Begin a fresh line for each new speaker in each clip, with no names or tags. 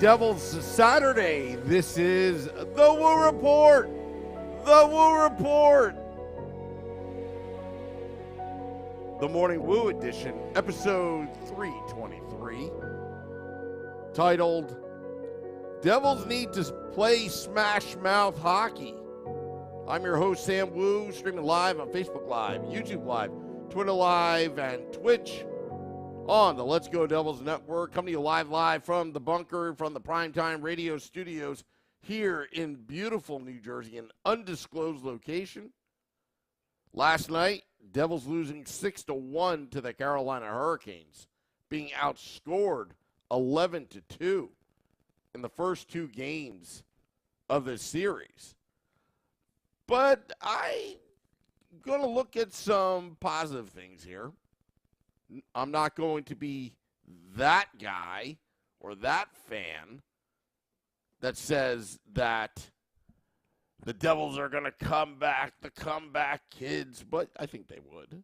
Devils Saturday. This is the Woo Report. The Woo Report. The Morning Woo Edition, episode 323. Titled, Devils Need to Play Smash Mouth Hockey. I'm your host, Sam Woo, streaming live on Facebook Live, YouTube Live, Twitter Live, and Twitch on the Let's Go Devils Network. Coming to you live from the bunker, from the Primetime Radio studios here in beautiful New Jersey, an undisclosed location. Last night, Devils losing 6-1 to the Carolina Hurricanes, being outscored 11-2 in the first two games of this series. But I'm going to look at some positive things here. I'm not going to be that guy or that fan that says that the Devils are going to come back, the comeback kids, but I think they would.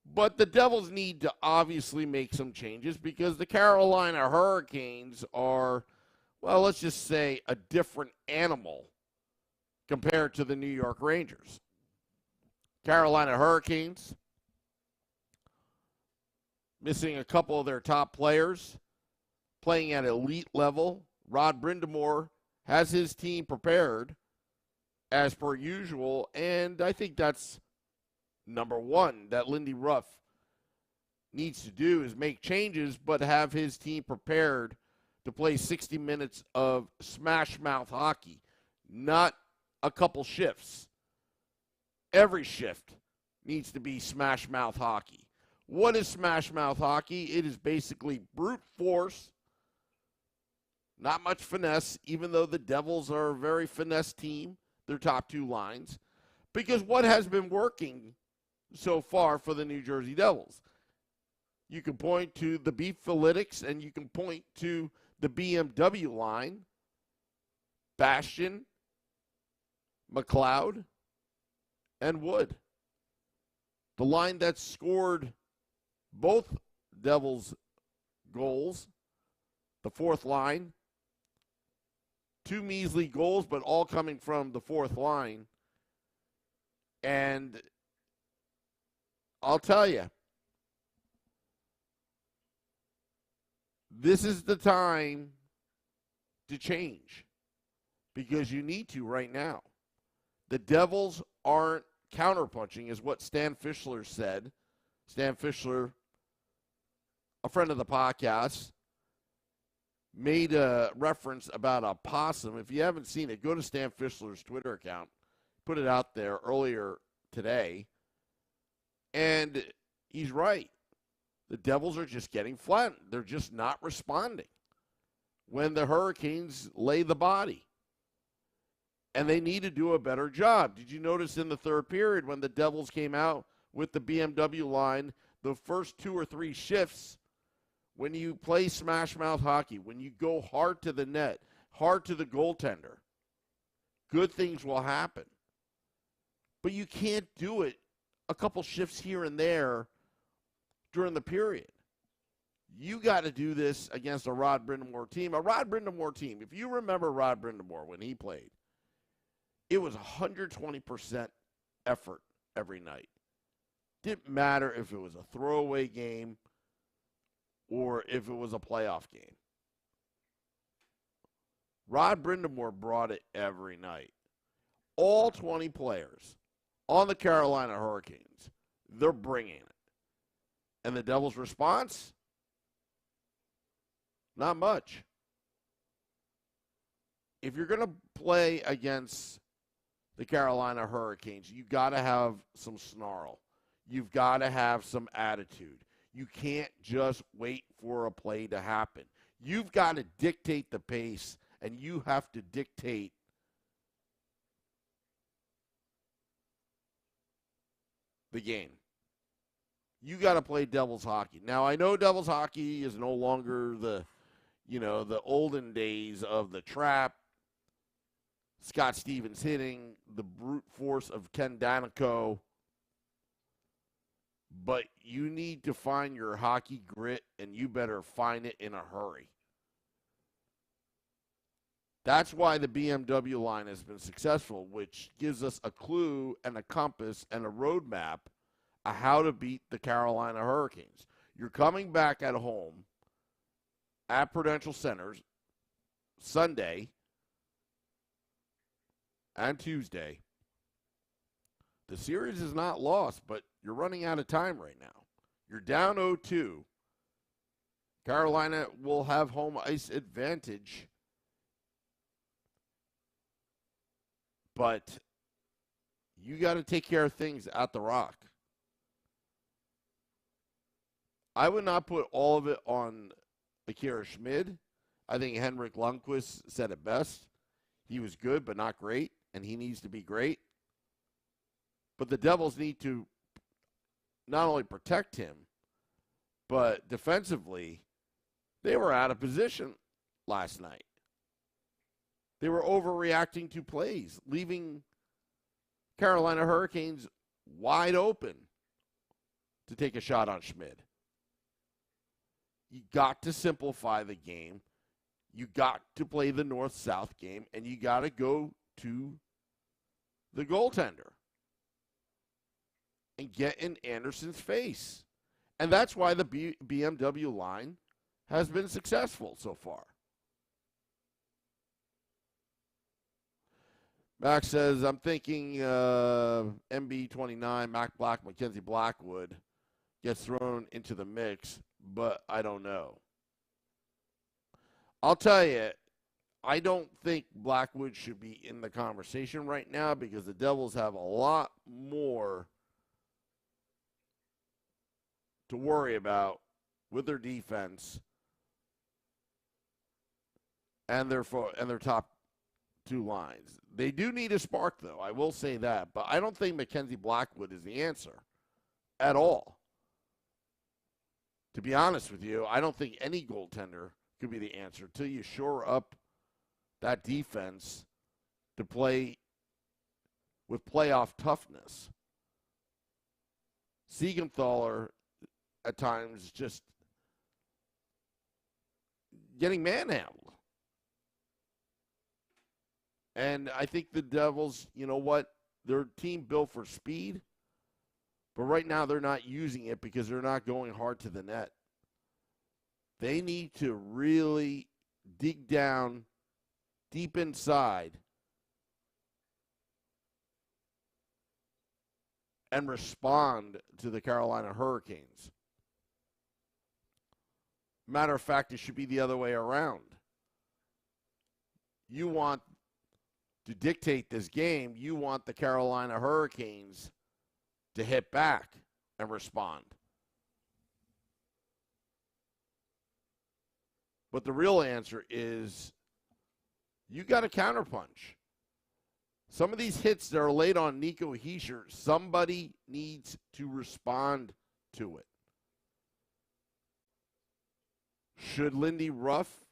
But the Devils need to obviously make some changes because the Carolina Hurricanes are, well, let's just say a different animal compared to the New York Rangers. Carolina Hurricanes missing a couple of their top players, playing at elite level. Rod Brind'Amour has his team prepared as per usual, and I think that's number one that Lindy Ruff needs to do is make changes but have his team prepared to play 60 minutes of smash mouth hockey, not a couple shifts. Every shift needs to be smash mouth hockey. What is smash mouth hockey? It is basically brute force, not much finesse, even though the Devils are a very finesse team, their top two lines. Because what has been working so far for the New Jersey Devils? You can point to the Beefalitics and you can point to the BMW line, Bastion, McLeod, and Wood. The line that scored both Devils goals, the fourth line, two measly goals, but all coming from the fourth line. And I'll tell you, this is the time to change because you need to right now. The Devils aren't counterpunching, is what Stan Fischler said. Stan Fischler, a friend of the podcast, made a reference about a possum. If you haven't seen it, go to Stan Fischler's Twitter account. Put it out there earlier today. And he's right. The Devils are just getting flattened. They're just not responding when the Hurricanes lay the body. And they need to do a better job. Did you notice in the third period when the Devils came out with the BMW line, the first two or three shifts, when you play smash mouth hockey, when you go hard to the net, hard to the goaltender, good things will happen. But you can't do it a couple shifts here and there during the period. You got to do this against a Rod Brind'Amour team. A Rod Brind'Amour team, if you remember Rod Brind'Amour when he played, it was 120% effort every night. Didn't matter if it was a throwaway game or if it was a playoff game. Rod Brind'Amour brought it every night. All 20 players on the Carolina Hurricanes, they're bringing it. And the Devils' response? Not much. If you're going to play against the Carolina Hurricanes, you got to have some snarl. You've got to have some attitude. You can't just wait for a play to happen. You've got to dictate the pace, and you have to dictate the game. You got to play Devils hockey. Now, I know Devils hockey is no longer the olden days of the trap, Scott Stevens hitting, the brute force of Ken Danico. But you need to find your hockey grit, and you better find it in a hurry. That's why the BMW line has been successful, which gives us a clue and a compass and a roadmap of how to beat the Carolina Hurricanes. You're coming back at home at Prudential Center Sunday and Tuesday. The series is not lost, but you're running out of time right now. You're down 0-2. Carolina will have home ice advantage, but you got to take care of things at the Rock. I would not put all of it on Akira Schmid. I think Henrik Lundqvist said it best. He was good, but not great, and he needs to be great. But the Devils need to not only protect him, but defensively, they were out of position last night. They were overreacting to plays, leaving Carolina Hurricanes wide open to take a shot on Schmid. You got to simplify the game. You got to play the north-south game, and you got to go to the goaltender and get in Anderson's face. And that's why the BMW line has been successful so far. Max says, I'm thinking MB29, Mac Black, Mackenzie Blackwood gets thrown into the mix, but I don't know. I'll tell you, I don't think Blackwood should be in the conversation right now because the Devils have a lot more to worry about with their defense and their top two lines. They do need a spark, though. I will say that. But I don't think Mackenzie Blackwood is the answer at all. To be honest with you, I don't think any goaltender could be the answer until you shore up that defense to play with playoff toughness. Siegenthaler, at times, just getting manhandled. And I think the Devils, you know what? They're a team built for speed, but right now they're not using it because they're not going hard to the net. They need to really dig down deep inside and respond to the Carolina Hurricanes. Matter of fact, it should be the other way around. You want to dictate this game, you want the Carolina Hurricanes to hit back and respond. But the real answer is you got to counterpunch. Some of these hits that are laid on Nico Hischier, somebody needs to respond to it. Should Lindy Ruff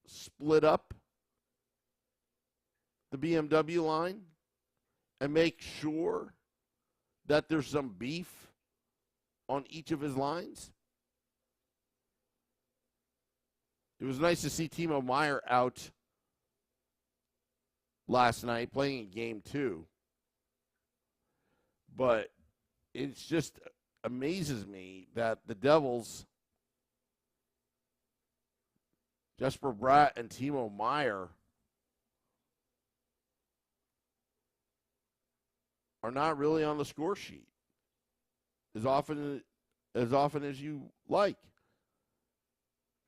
split up the BMW line and make sure that there's some beef on each of his lines? It was nice to see Timo Meier out last night playing in Game 2. But it just amazes me that the Devils, Jesper Bratt and Timo Meier, are not really on the score sheet as often as you like.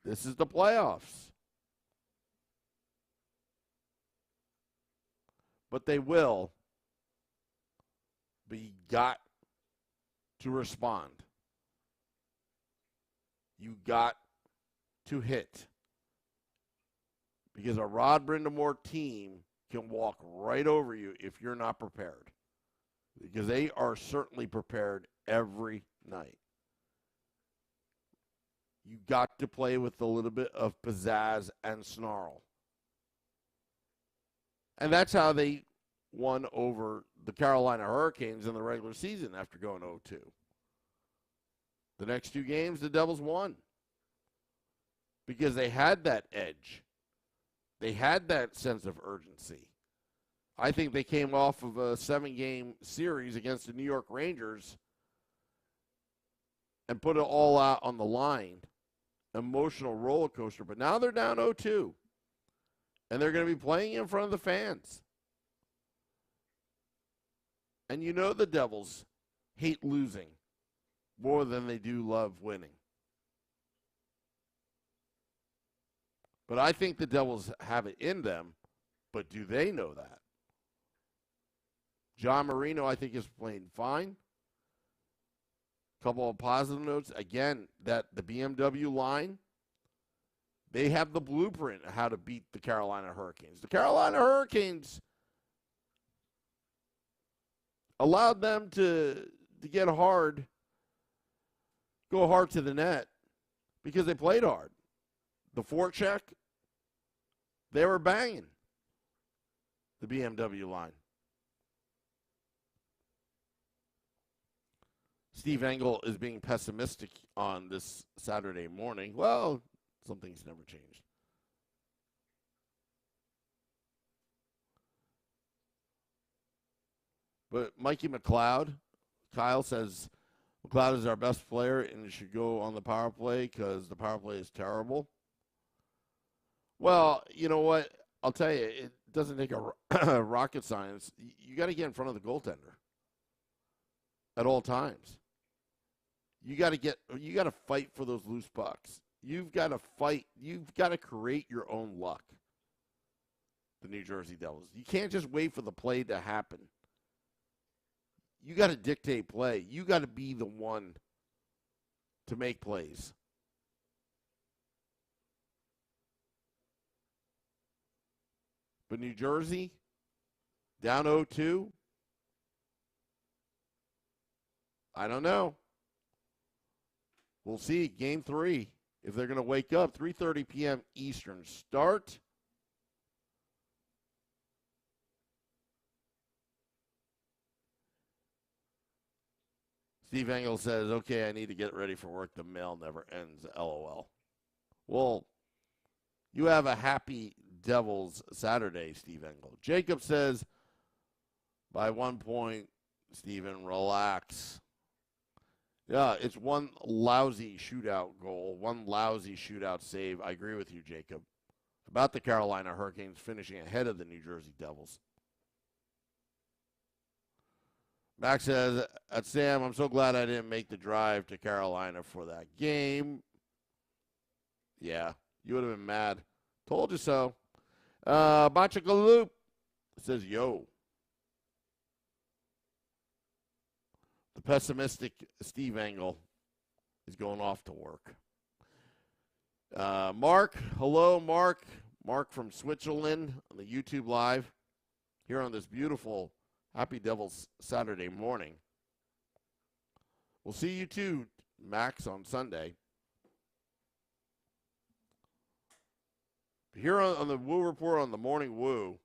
This is the playoffs. But they will. But you got to respond. You got to hit. Because a Rod Brindamore team can walk right over you if you're not prepared. Because they are certainly prepared every night. You got to play with a little bit of pizzazz and snarl. And that's how they won over the Carolina Hurricanes in the regular season after going 0-2. The next two games, the Devils won. Because they had that edge. They had that sense of urgency. I think they came off of a 7-game series against the New York Rangers and put it all out on the line. Emotional roller coaster. But now they're down 0-2. And they're going to be playing in front of the fans. And you know the Devils hate losing more than they do love winning. But I think the Devils have it in them, but do they know that? John Marino, I think, is playing fine. Couple of positive notes. Again, that the BMW line, they have the blueprint of how to beat the Carolina Hurricanes. The Carolina Hurricanes allowed them to get hard, go hard to the net because they played hard. The forecheck, they were banging the BMW line. Steve Engel is being pessimistic on this Saturday morning. Well, some things never changed. But Mikey McLeod, Kyle says, McLeod is our best player and should go on the power play because the power play is terrible. Well, you know what? I'll tell you, it doesn't take a rocket science. You got to get in front of the goaltender at all times. You got to fight for those loose pucks. You've got to fight. You've got to create your own luck. The New Jersey Devils. You can't just wait for the play to happen. You got to dictate play. You got to be the one to make plays. But New Jersey, down 0-2, I don't know. We'll see. Game 3, if they're going to wake up, 3:30 p.m. Eastern start. Steve Engel says, okay, I need to get ready for work. The mail never ends, LOL. Well, you have a happy Devils Saturday, Steve Engel. Jacob says, by 1 point, Steven, relax. Yeah, it's one lousy shootout goal, one lousy shootout save. I agree with you, Jacob, about the Carolina Hurricanes finishing ahead of the New Jersey Devils. Max says, Sam, I'm so glad I didn't make the drive to Carolina for that game. Yeah, you would have been mad. Told you so. Bachakaloop says, yo. The pessimistic Steve Engel is going off to work. Mark, hello, Mark. Mark from Switzerland on the YouTube Live here on this beautiful Happy Devils Saturday morning. We'll see you too, Max, on Sunday. Here on the Woo Report on the Morning Woo,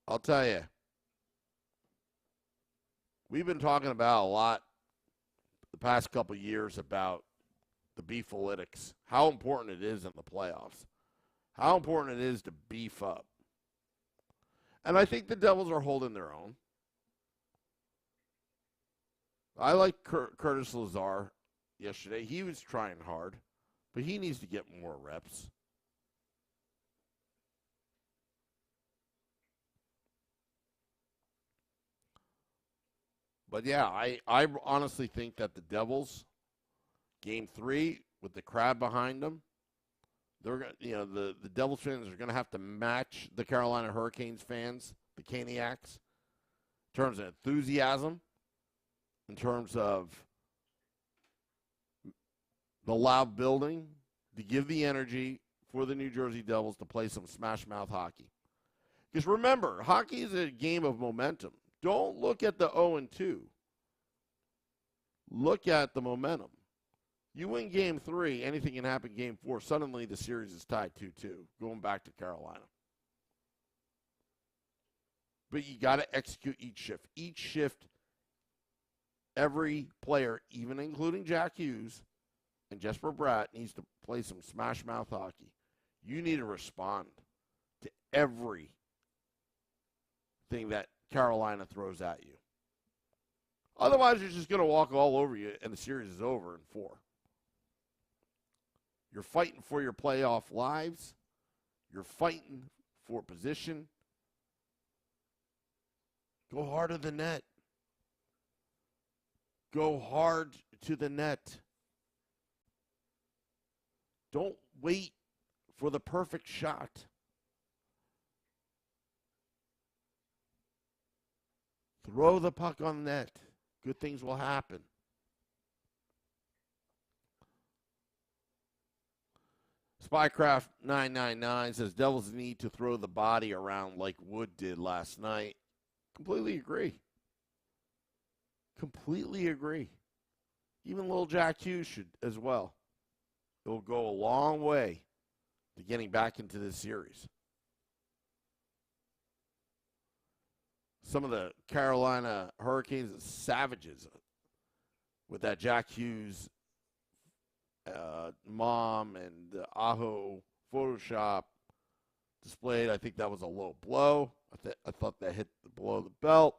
I'll tell you, we've been talking about a lot the past couple years about the beefalytics, how important it is in the playoffs, how important it is to beef up. And I think the Devils are holding their own. I like Curtis Lazar yesterday. He was trying hard, but he needs to get more reps. But yeah, I honestly think that the Devils, Game 3, with the crowd behind them, they're gonna, the Devils fans are going to have to match the Carolina Hurricanes fans, the Caniacs, in terms of enthusiasm, in terms of the loud building, to give the energy for the New Jersey Devils to play some smash mouth hockey. Because remember, hockey is a game of momentum. Don't look at the 0-2. Look at the momentum. You win Game 3, anything can happen Game 4. Suddenly the series is tied 2-2, going back to Carolina. But you got to execute each shift. Each shift Every player, even including Jack Hughes and Jesper Bratt, needs to play some smash mouth hockey. You need to respond to everything that Carolina throws at you. Otherwise, you're just going to walk all over you, and the series is over in 4. You're fighting for your playoff lives. You're fighting for position. Go hard to the net. Go hard to the net. Don't wait for the perfect shot. Throw the puck on net. Good things will happen. Spycraft 999 says Devils need to throw the body around like Wood did last night. Completely agree. Completely agree. Even little Jack Hughes should as well. It'll go a long way to getting back into this series. Some of the Carolina Hurricanes are savages with that Jack Hughes mom and Aho Photoshop displayed. I think that was a low blow. I thought that hit below the belt.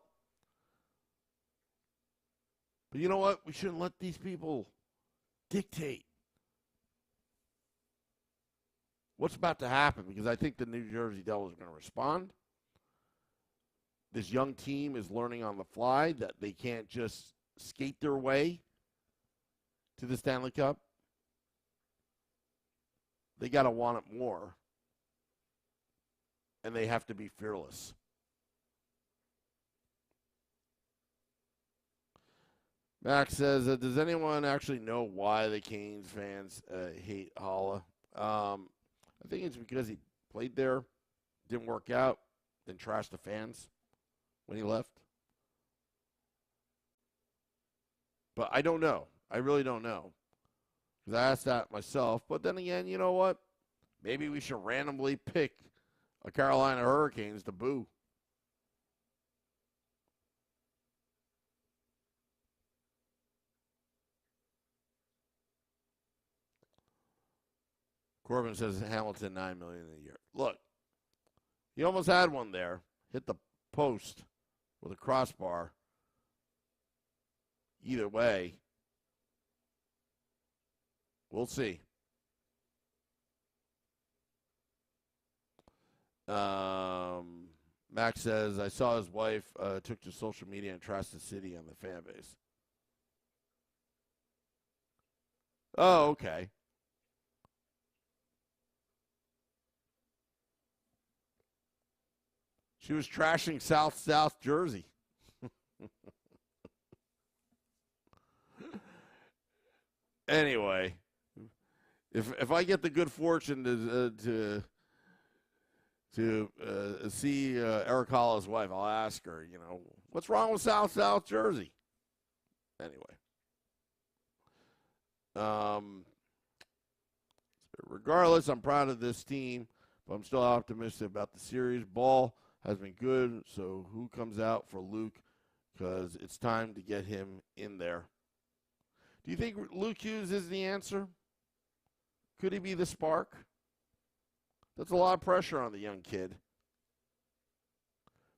But you know what? We shouldn't let these people dictate what's about to happen, because I think the New Jersey Devils are going to respond. This young team is learning on the fly that they can't just skate their way to the Stanley Cup. They got to want it more, and they have to be fearless. Max says, does anyone actually know why the Canes fans hate Holla? I think it's because he played there, didn't work out, then trashed the fans when he left. But I don't know. I really don't know. Because I asked that myself. But then again, you know what? Maybe we should randomly pick a Carolina Hurricanes to boo. Corbin says Hamilton $9 million a year. Look, he almost had one there. Hit the post with a crossbar. Either way, we'll see. Max says, I saw his wife took to social media and trashed the city and the fan base. Oh, okay. She was trashing South Jersey. Anyway, if I get the good fortune to see Eric Holla's wife, I'll ask her, what's wrong with South Jersey? Anyway. Regardless, I'm proud of this team, but I'm still optimistic about the series. Ball has been good, so who comes out for Luke? Because it's time to get him in there. Do you think Luke Hughes is the answer? Could he be the spark? That's a lot of pressure on the young kid.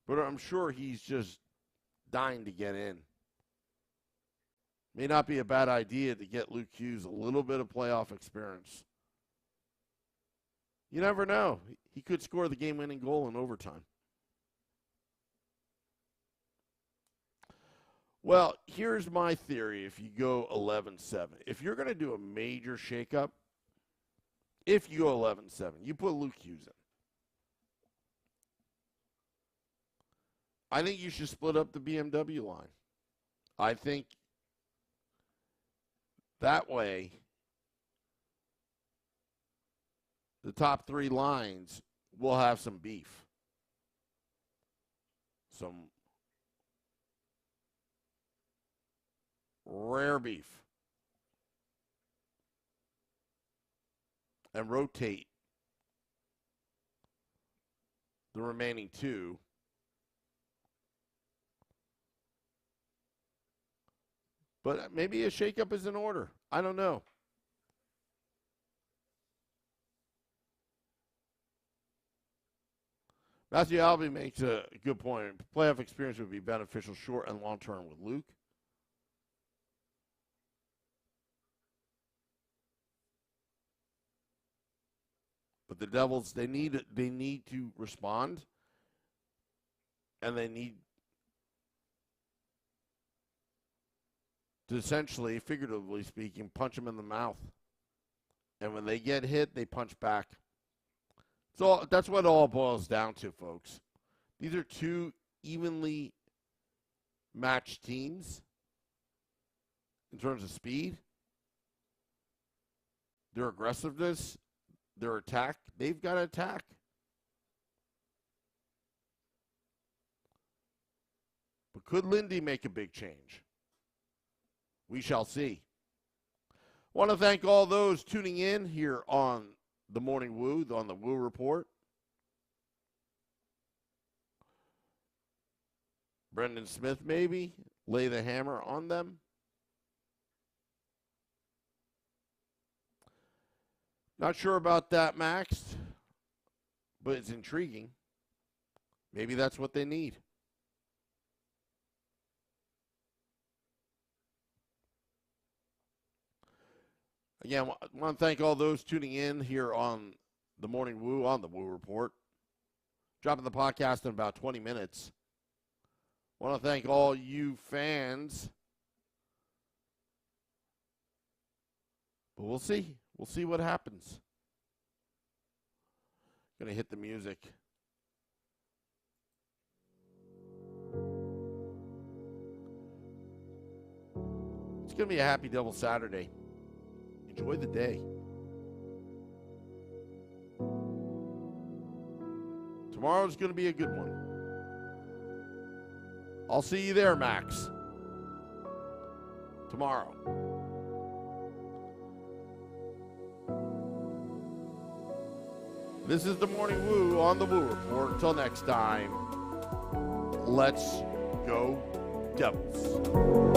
But I'm sure he's just dying to get in. May not be a bad idea to get Luke Hughes a little bit of playoff experience. You never know. He could score the game-winning goal in overtime. Well, here's my theory if you go 11-7. If you're going to do a major shakeup, if you go 11-7, you put Luke Hughes in. I think you should split up the BMW line. I think that way the top three lines will have some beef. Some rare beef. And rotate the remaining two But maybe a shakeup is in order. I don't know. Matthew Albee makes a good point. Playoff experience would be beneficial short and long term with Luke. But the Devils, they need to respond, and they need to essentially, figuratively speaking, punch them in the mouth. And when they get hit, they punch back. So that's what it all boils down to, folks. These are two evenly matched teams in terms of speed, their aggressiveness, their attack. They've got to attack. But could Lindy make a big change? We shall see. I want to thank all those tuning in here on the Morning Woo, on the Woo Report. Brendan Smith, maybe, lay the hammer on them. Not sure about that, Max, but it's intriguing. Maybe that's what they need. Again, I want to thank all those tuning in here on the Morning Woo, on the Woo Report. Dropping the podcast in about 20 minutes. I want to thank all you fans. But we'll see. We'll see what happens. Gonna hit the music. It's gonna be a happy double Saturday. Enjoy the day. Tomorrow's gonna be a good one. I'll see you there, Max. Tomorrow. This is the Morning Woo on the Woo Report. Until next time, let's go Devils.